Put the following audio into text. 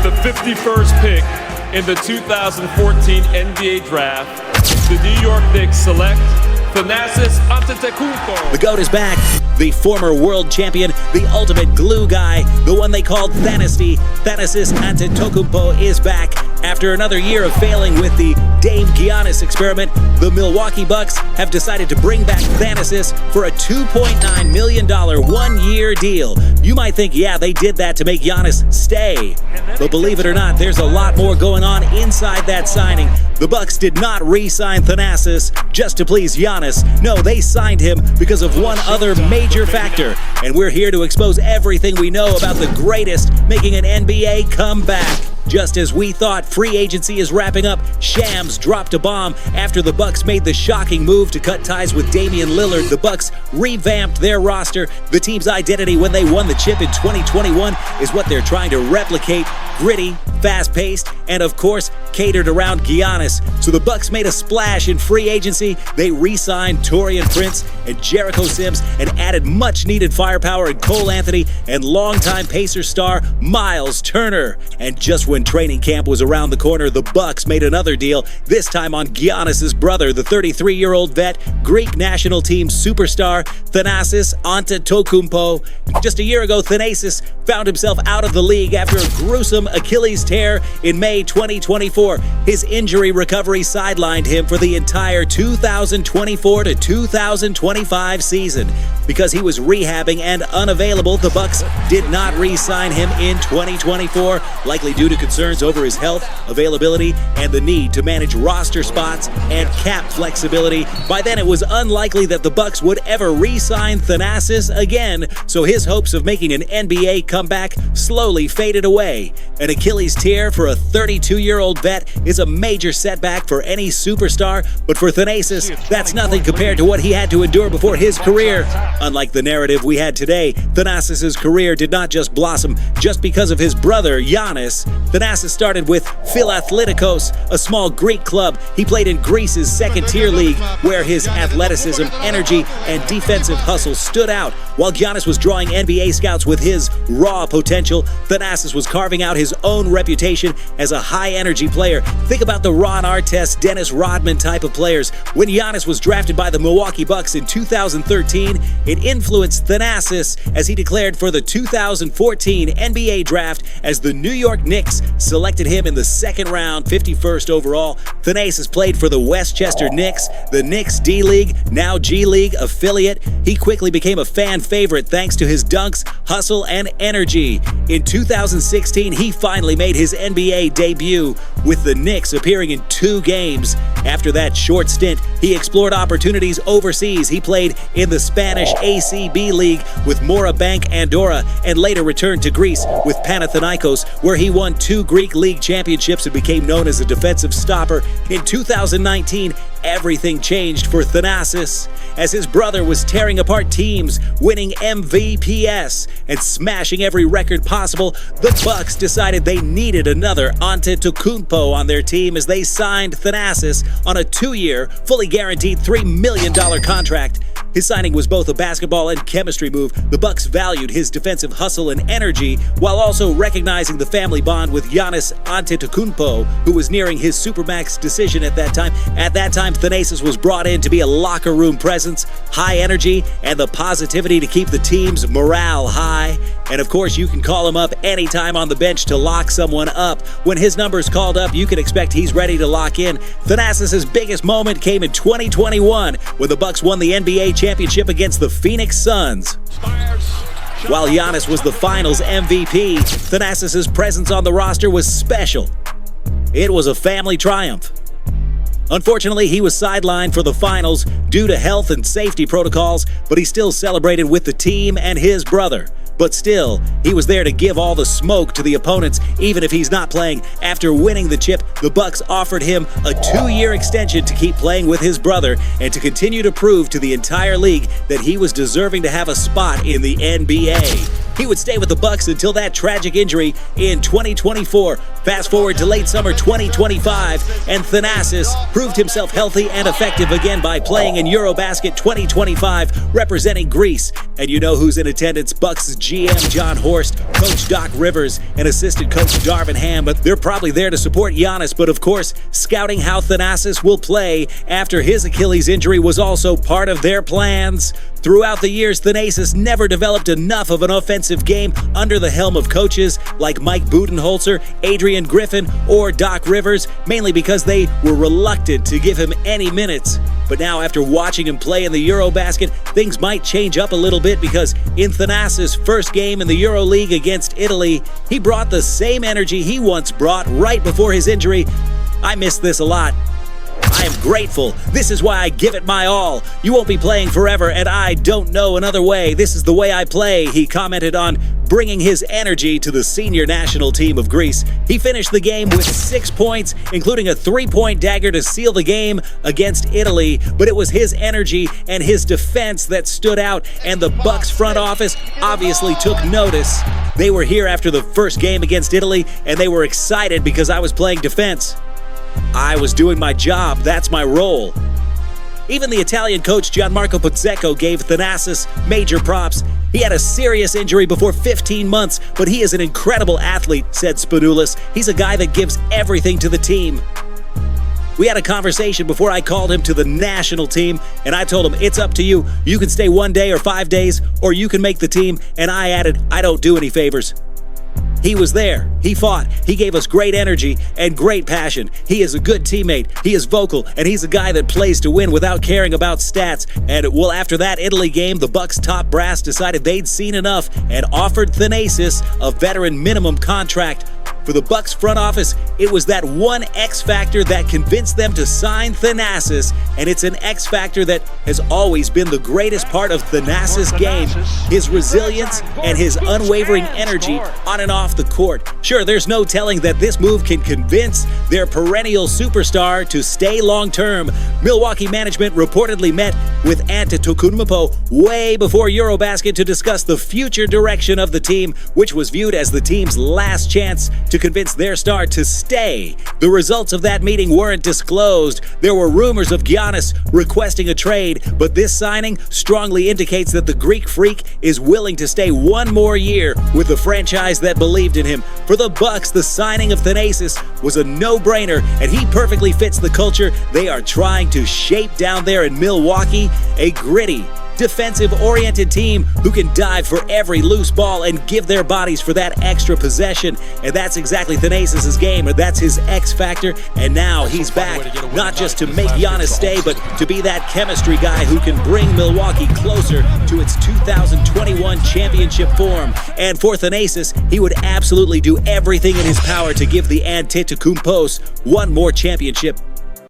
With the 51st pick in the 2014 NBA Draft, the New York Knicks select Thanasis Antetokounmpo. The GOAT is back. The former world champion, the ultimate glue guy, the one they called Thanasis Antetokounmpo is back. After another year of failing with the Dame Giannis experiment, the Milwaukee Bucks have decided to bring back Thanasis for a $2.9 million one-year deal. You might think, yeah, they did that to make Giannis stay. But believe it or not, there's a lot more going on inside that signing. The Bucks did not re-sign Thanasis just to please Giannis. No, they signed him because of one other major factor. And we're here to expose everything we know about the greatest making an NBA comeback. Just as we thought free agency is wrapping up, Shams dropped a bomb after the Bucks made the shocking move to cut ties with Damian Lillard. The Bucks revamped their roster. The team's identity when they won the chip in 2021 is what they're trying to replicate. Gritty, fast-paced, and of course, catered around Giannis. So the Bucks made a splash in free agency. They re-signed Taurean Prince and Jericho Sims and added much-needed firepower in Cole Anthony and longtime Pacers star Miles Turner. And just when training camp was around the corner, the Bucks made another deal, this time on Giannis' brother, the 33-year-old vet, Greek national team superstar Thanasis Antetokounmpo. Just a year ago, Thanasis found himself out of the league after a gruesome Achilles tear in May 2024. His injury recovery sidelined him for the entire 2024 to 2025 season. Because he was rehabbing and unavailable, the Bucks did not re-sign him in 2024, likely due to concerns over his health, availability, and the need to manage roster spots and cap flexibility. By then, it was unlikely that the Bucks would ever re-sign Thanasis again, so his hopes of making an NBA comeback slowly faded away. An Achilles tear for a 32-year-old vet is a major setback for any superstar, but for Thanasis, that's nothing compared to what he had to endure before his career. Unlike the narrative we had today, Thanasis' career did not just blossom just because of his brother, Giannis. Thanasis started with Philathletikos, a small Greek club. He played in Greece's second-tier league, where his athleticism, energy, and defensive hustle stood out. While Giannis was drawing NBA scouts with his raw potential, Thanasis was carving out his own reputation as a high-energy player. Think about the Ron Artest, Dennis Rodman type of players. When Giannis was drafted by the Milwaukee Bucks in 2013, it influenced Thanasis as he declared for the 2014 NBA Draft as the New York Knicks selected him in the second round, 51st overall. Thanasis played for the Westchester Knicks, the Knicks D-League, now G-League affiliate. He quickly became a fan favorite thanks to his dunks, hustle, and energy. In 2016, he finally made his NBA debut, with the Knicks appearing in 2 games. After that short stint, he explored opportunities overseas. He played in the Spanish ACB League with Morabank Andorra and later returned to Greece with Panathinaikos, where he won 2 Greek League championships and became known as a defensive stopper. In 2019, everything changed for Thanasis as his brother was tearing apart teams, winning MVPs, and smashing every record possible. The Bucks decided they needed another Antetokounmpo on their team as they signed Thanasis on a 2-year, fully guaranteed $3 million contract. His signing was both a basketball and chemistry move. The Bucks valued his defensive hustle and energy while also recognizing the family bond with Giannis Antetokounmpo, who was nearing his Supermax decision at that time. At that time, Thanasis was brought in to be a locker room presence, high energy, and the positivity to keep the team's morale high. And of course, you can call him up anytime on the bench to lock someone up. When his number's called up, you can expect he's ready to lock in. Thanasis' biggest moment came in 2021 when the Bucks won the NBA championship against the Phoenix Suns. While Giannis was the finals MVP, Thanasis' presence on the roster was special. It was a family triumph. Unfortunately, he was sidelined for the finals due to health and safety protocols, but he still celebrated with the team and his brother. But still, he was there to give all the smoke to the opponents, even if he's not playing. After winning the chip, the Bucks offered him a 2-year extension to keep playing with his brother and to continue to prove to the entire league that he was deserving to have a spot in the NBA. He would stay with the Bucks until that tragic injury in 2024. Fast forward to late summer 2025, and Thanasis proved himself healthy and effective again by playing in Eurobasket 2025, representing Greece. And you know who's in attendance? Bucks GM John Horst, Coach Doc Rivers, and assistant coach Darvin Ham. But they're probably there to support Giannis, but of course, scouting how Thanasis will play after his Achilles injury was also part of their plans. Throughout the years, Thanasis never developed enough of an offensive game under the helm of coaches like Mike Budenholzer, Adrian Griffin, or Doc Rivers, mainly because they were reluctant to give him any minutes. But now, after watching him play in the Eurobasket, things might change up a little bit, because in Thanasis' first game in the EuroLeague against Italy, he brought the same energy he once brought right before his injury. I miss this a lot. I am grateful. This is why I give it my all. You won't be playing forever, and I don't know another way. This is the way I play, he commented on bringing his energy to the senior national team of Greece. He finished the game with 6 points, including a 3-point dagger to seal the game against Italy. But it was his energy and his defense that stood out, and the Bucks front office obviously took notice. They were here after the first game against Italy, and they were excited because I was playing defense. I was doing my job. That's my role. Even the Italian coach Gianmarco Pozzecco gave Thanasis major props. He had a serious injury before 15 months, but he is an incredible athlete, said Spanoulis. He's a guy that gives everything to the team. We had a conversation before I called him to the national team, and I told him, it's up to you. You can stay 1 day or 5 days, or you can make the team. And I added, I don't do any favors. He was there. He fought. He gave us great energy and great passion. He is a good teammate. He is vocal, and he's a guy that plays to win without caring about stats. And well, after that Italy game, the Bucks top brass decided they'd seen enough and offered Thanasis a veteran minimum contract. For the Bucks front office, it was that one X factor that convinced them to sign Thanasis, and it's an X factor that has always been the greatest part of Thanasis' game, his resilience and his unwavering energy on and off the court. Sure, there's no telling that this move can convince their perennial superstar to stay long-term. Milwaukee management reportedly met with Antetokounmpo way before Eurobasket to discuss the future direction of the team, which was viewed as the team's last chance to convince their star to stay. The results of that meeting weren't disclosed. There were rumors of Giannis requesting a trade, but this signing strongly indicates that the Greek freak is willing to stay 1 more year with the franchise that believed in him. For the Bucks, the signing of Thanasis was a no-brainer, and he perfectly fits the culture they are trying to shape down there in Milwaukee, a gritty, defensive-oriented team who can dive for every loose ball and give their bodies for that extra possession. And that's exactly Thanasis' game, or that's his X factor. And now he's back, not just to make Giannis stay, but to be that chemistry guy who can bring Milwaukee closer to its 2021 championship form. And for Thanasis, he would absolutely do everything in his power to give the Antetokounmpos 1 more championship.